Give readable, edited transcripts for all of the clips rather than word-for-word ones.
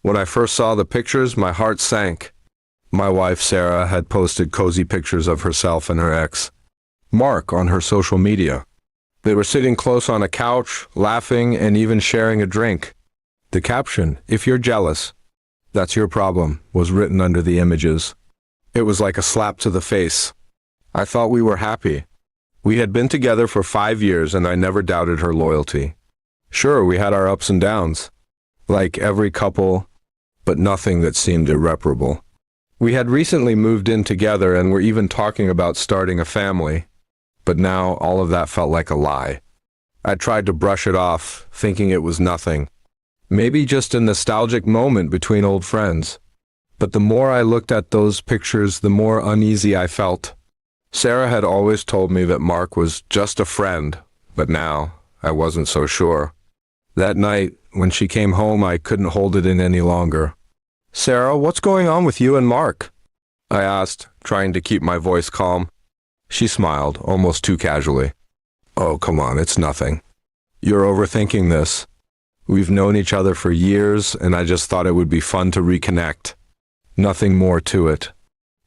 When I first saw the pictures, my heart sank. My wife, Sarah, had posted cozy pictures of herself and her ex, Mark, on her social media. They were sitting close on a couch, laughing, and even sharing a drink. The caption, "If you're jealous, that's your problem," was written under the images. It was like a slap to the face. I thought we were happy. We had been together for 5 years, and I never doubted her loyalty. Sure, we had our ups and downs, like every couple, but nothing that seemed irreparable. We had recently moved in together and were even talking about starting a family, but now all of that felt like a lie. I tried to brush it off, thinking it was nothing. Maybe just a nostalgic moment between old friends. But the more I looked at those pictures, the more uneasy I felt. Sarah had always told me that Mark was just a friend, but now I wasn't so sure. That night, when she came home, I couldn't hold it in any longer. "Sarah, what's going on with you and Mark?" I asked, trying to keep my voice calm. She smiled, almost too casually. "Oh, come on, it's nothing. You're overthinking this. We've known each other for years, and I just thought it would be fun to reconnect. Nothing more to it."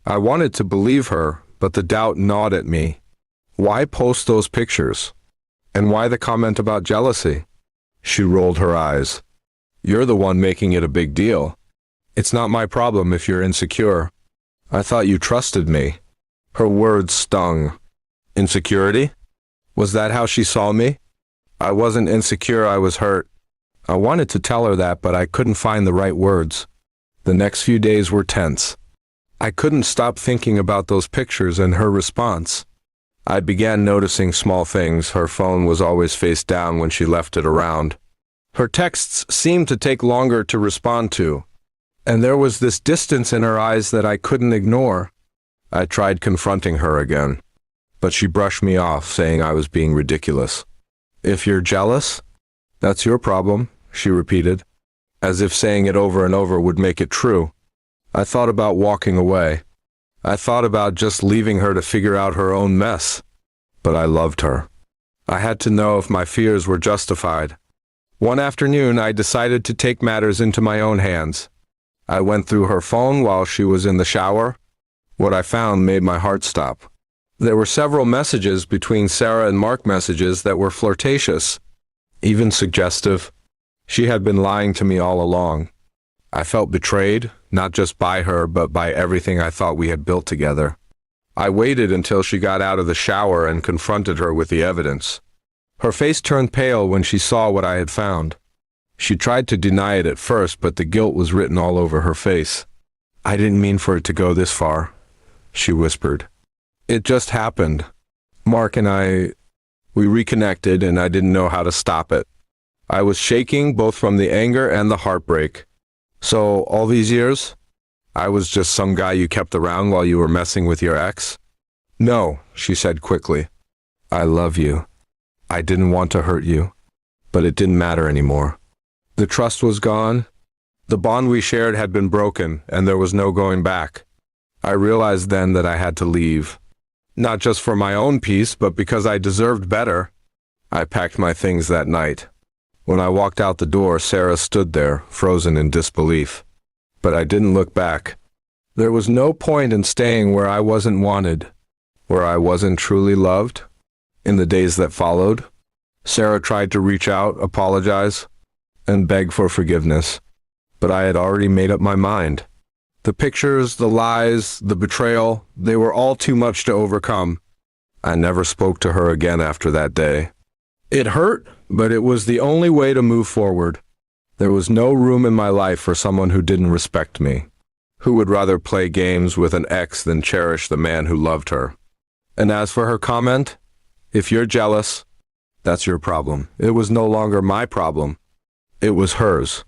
I wanted to believe her, but the doubt gnawed at me. Why post those pictures? And why the comment about jealousy? She rolled her eyes. "You're the one making it a big deal. It's not my problem if you're insecure. I thought you trusted me." Her words stung. Insecurity? Was that how she saw me? I wasn't insecure, I was hurt. I wanted to tell her that, but I couldn't find the right words. The next few days were tense. I couldn't stop thinking about those pictures and her response. I began noticing small things. Her phone was always face down when she left it around. Her texts seemed to take longer to respond to, and there was this distance in her eyes that I couldn't ignore. I tried confronting her again, but she brushed me off, saying I was being ridiculous. "If you're jealous, that's your problem," she repeated, as if saying it over and over would make it true. I thought about walking away. I thought about just leaving her to figure out her own mess. But I loved her. I had to know if my fears were justified. One afternoon, I decided to take matters into my own hands. I went through her phone while she was in the shower. What I found made my heart stop. There were several messages between Sarah and Mark, messages that were flirtatious, even suggestive. She had been lying to me all along. I felt betrayed, not just by her, but by everything I thought we had built together. I waited until she got out of the shower and confronted her with the evidence. Her face turned pale when she saw what I had found. She tried to deny it at first, but the guilt was written all over her face. "I didn't mean for it to go this far," she whispered. "It just happened. Mark and we reconnected, and I didn't know how to stop it. I was shaking both from the anger and the heartbreak. So, all these years, I was just some guy you kept around while you were messing with your ex?" "No," she said quickly. "I love you. I didn't want to hurt you, but it didn't matter anymore. The trust was gone. The bond we shared had been broken, and there was no going back. I realized then that I had to leave. Not just for my own peace, but because I deserved better. I packed my things that night. When I walked out the door, Sarah stood there, frozen in disbelief. But I didn't look back. There was no point in staying where I wasn't wanted, where I wasn't truly loved. In the days that followed, Sarah tried to reach out, apologize, and beg for forgiveness. But I had already made up my mind. The pictures, the lies, the betrayal, they were all too much to overcome. I never spoke to her again after that day. It hurt, but it was the only way to move forward. There was no room in my life for someone who didn't respect me, who would rather play games with an ex than cherish the man who loved her. And as for her comment, "If you're jealous, that's your problem," it was no longer my problem. It was hers.